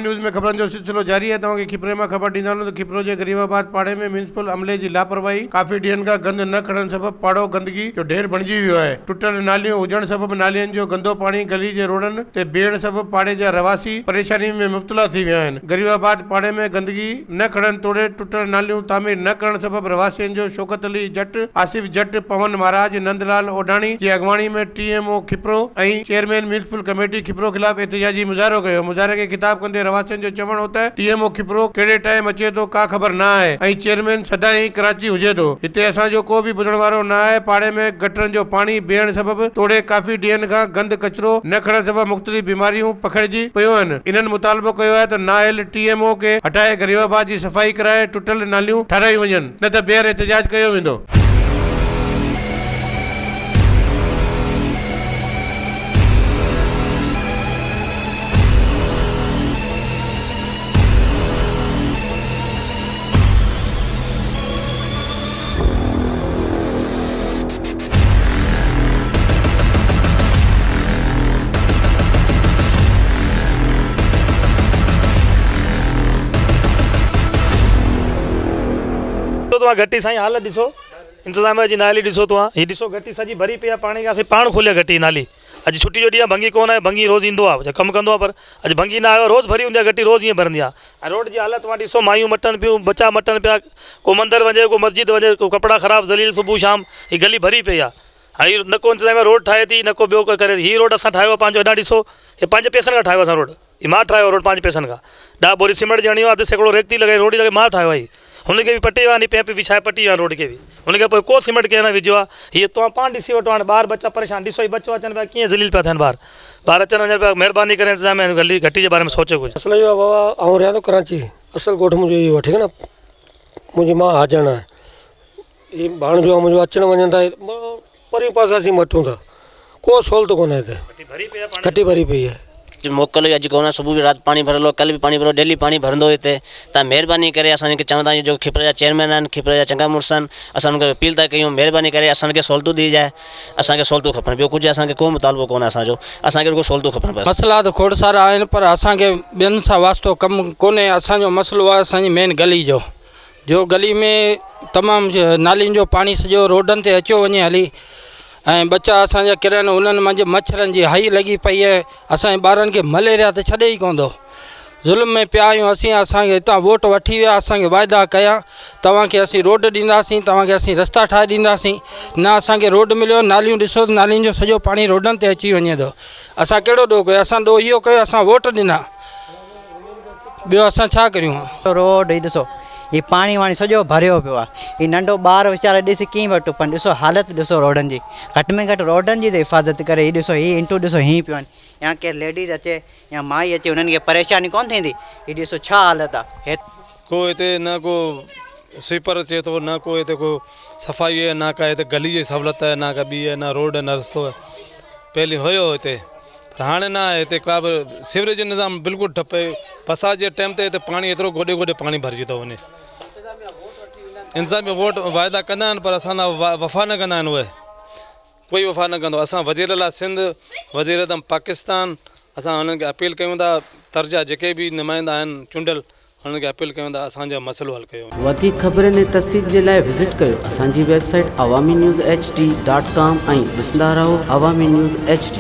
News में खबरनि जो सिलसिलो जारी है। तव्हांखे खिपरे मां ख़बर ॾींदा आहियूं त खिपरो जे गरीबाबाद पाड़े में म्यूनिसिपल अमले जी लापरवाही काफ़ी ॾींहंनि खां गंद न खणण सबबि पाड़ो गंदगी जो ढेर बणिजी वियो आहे। टुटल नालियूं हुजण सबबि नालियुनि जो गंदो पाणी गली जे रोडनि ते बीहण सबबि पाड़े जा रवासी परेशानी में मुब्तला थी विया आहिनि। गरीबाबाद पाड़े में गंदगी न खणण तोड़े टुटल नालियूं तामीर न करण सबबि रवासियुनि जो शौकत अली जट, आसिफ जट, पवन महाराज, नंदलाल ओडाणी जी अॻवानी में TMO खिपरो ऐं चेयरमैन म्यूनिसिपल कमेटी खिपरो ख़िलाफ़ एहतिजाजी मुज़ाहिरो कयो। मुज़ाहिरे खे ख़िताब कंदे रवासियुनि जो चवणु हो त TMO खिपरो कहिड़े टाइम अचे थो का ख़बर न आहे ऐं चेयरमैन सदाईं कराची हुजे थो। हिते असांजो को बि ॿुधण वारो न आहे। पाड़े में गटरनि जो पाणी बीहण सबबि तोड़े काफ़ी ॾींहंनि खां गंद कचिरो न खणण सबबि मुख़्तलिफ़ बीमारियूं पखिड़िजी पियूं आहिनि। इन्हनि मुतालबो कयो आहे त नायल TMO खे हटाए गरीबाबाद जी सफ़ाई कराए टुटल नालियूं ठारायूं वञनि, न त ॿीहर एहतिजाज कयो वेंदो। तो घटी साईं हालत ॾिसो, इंतज़ाम जी नाली ॾिसो तो ही ॾिसो घटी सॼी भरी पई आहे पाणी खां। पाण खोलिया घटी नाली। अॼु छुट्टी जो ॾींहुं भंगी कोन आहे, भंगी रोज़ ईंदो आहे, कमु कंदो आहे, पर अॼु भंगी न आयो, रोज़ भरी हूंदी आहे घटी, रोज़ ईअं भरंदी आहे। ऐं रोड जी हालत तव्हां ॾिसो, मायूं मटनि पियूं, बच्चा मटनि पिया, को मंदरु वञे, को मस्जिद वञे, को कपिड़ा ख़राबु ज़लील सुबुह शाम, ही गली भरी पई आहे। हाणे न को इंतज़ाम रोड ठाहे थी, न को ॿियो को करे। हीअ रोड असां ठाहियो आहे पंहिंजो, हेॾा ॾिसो, हे 5 पैसनि खां ठाहियो असां रोड। ही मां ठाहियो रोड 5 पैसनि खां। 10 बोरी सीमेंट ॼणी आहे, अधु सैकड़ो रेती लॻाई, रोड लॻाई, मां ठाहियो आहे। हुनखे बि पटी विया, पैप विछाए पटी विया रोड खे बि, हुनखे पोइ को सीमेंट कंहिं न विझो आहे। हीअ तव्हां पाण ॾिसी वठो। हाणे ॿार बच्चा परेशान, ॾिसो ही बच्चो अचनि पिया, कीअं ज़लील पिया थियनि ॿार अचनि वञनि पिया। महिरबानी करे इंतज़ाम गली घटी जे बारे में सोचो कुझु। असल इहो बाबा आउं रहिया थो कराची, असल ॻोठ मुंहिंजो इहो ठीकु आहे न। मुंहिंजी माउ हाजण आहे, ही भाणिजो आहे मुंहिंजो, अचणु वञनि था परे पासे असीं मटूं था, को सहूलियत कोन्हे हिते, घटी भरी पई आहे। मोकल अॼु कोन, सुबुह बि राति पाणी भरियलु, कल्ह बि पाणी भरियो, डेली पाणी भरंदो हिते। तव्हां महिरबानी करे असांखे चवंदा आहियूं, जो खिपरे जा चेयरमैन आहिनि, खिपरे जा चङा मुड़ुस आहिनि, असां हुनखे अपील था कयूं, महिरबानी करे असांखे सहूलियतूं ॾी जाए। असांखे सहूलियतूं खपनि, ॿियो कुझु असांखे को मुतालबो कोन्हे असांजो, असांखे रुॻो सहूलितूं खपनि बसि। मसइला त खोड़ सारा आहिनि, पर असांखे ॿियनि सां वास्तो कमु कोन्हे। असांजो मसइलो आहे असांजी मेन गली जो गली में तमामु नालियुनि जो पाणी सॼो रोडनि ते अचो वञे हली, ऐं बच्चा असांजा किरनि, उन्हनि मंझि मच्छरनि जी हई लॻी पई आहे। असांजे ॿारनि खे मलेरिया त छॾे ई कोन थो, ज़ुल्म में पिया आहियूं असीं। असांखे हितां वोट वठी विया, असांखे वाइदा कया, तव्हांखे असीं रोड ॾींदासीं, तव्हांखे असीं रस्ता ठाहे ॾींदासीं, न असांखे रोड मिलियो। नालियूं ॾिसो, नालियुनि जो सॼो पाणी रोडनि ते अची वञे थो। असां कहिड़ो ॾोह कयो, असां ॾोह इहो कयो असां वोट ॾिना, ॿियो असां छा करियूं। रोड ही ॾिसो, ही पाणी वाणी सॼो भरियो पियो आहे। ही नंढो ॿार वीचारा ॾिसी कीअं पियो टुपनि, ॾिसो हालत ॾिसो रोडनि जी। घटि में घटि रोडनि जी त हिफ़ाज़त करे। ही ॾिसो, ही इंटू ॾिसो हीअं पियो आहिनि, या केरु लेडीज़ अचे या माई अचे, उन्हनि खे परेशानी कोन थींदी। ही ॾिसो छा हालत आहे। को हिते न को स्वीपर अचे थो, न को हिते को सफ़ाई आहे, न का हिते गली जी सहूलियत आहे, न का ॿी आहे, न रोड न रस्तो आहे। पहले हुयो हिते, पर हाणे न आहे हिते का बि। सीवरेज जो निज़ाम बिल्कुलु ठप आहे। बरसाति जे टाइम ते हिते पाणी एतिरो गोॾे गोॾे पाणी भरिजी थो वञे। इंतज़ाम वोट वाइदा कंदा आहिनि, पर असां वफ़ा न कंदा आहिनि। उहे कोई वफ़ा न कंदो। असां वज़ीर अला सिंध, वज़ीर अदम पाकिस्तान, असां हुननि खे अपील कयूं था, तर्जा जेके बि नुमाइंदा आहिनि चूंडियल, हुननि खे अपील कयूं था असांजो मसइलो हल कयो। वधीक ख़बरनि ऐं तफ़सील जे लाइ विज़िट कयो असांजी वेबसाइट awami news hd.com ऐं ॾिसंदा रहो Awami News HD।